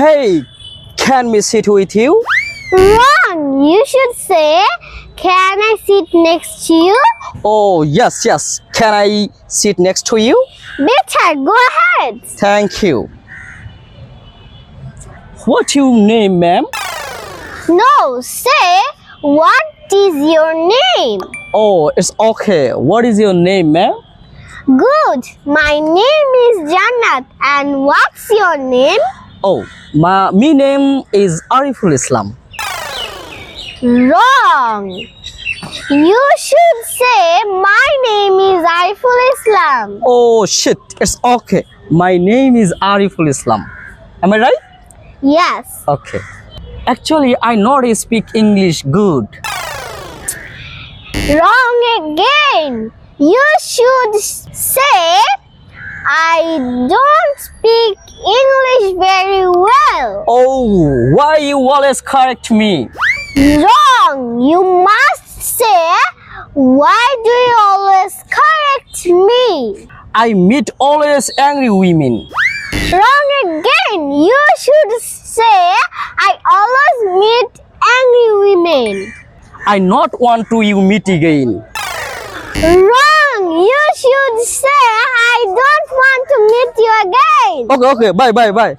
Hey, can we sit with you? Wrong. You should say, can I sit next to you? Oh, yes. Can I sit next to you? Better, go ahead. Thank you. What's your name, ma'am? No, say, what is your name? Oh, it's okay. What is your name, ma'am? Good. My name is Jannat. And what's your name? Oh, my name is Ariful Islam. Wrong. You should say, my name is Ariful Islam. Oh, shit. It's okay. My name is Ariful Islam. Am I right? Yes. Okay. Actually, I not speak English good. Wrong again. You should say, I don't speak English very well. Oh, why you always correct me? Wrong. You must say, why do you always correct me? I meet always angry women. Wrong again. You should say, I always meet angry women. I not want to you meet again. Wrong. You should say, I don't want to meet you again. Okay. Bye.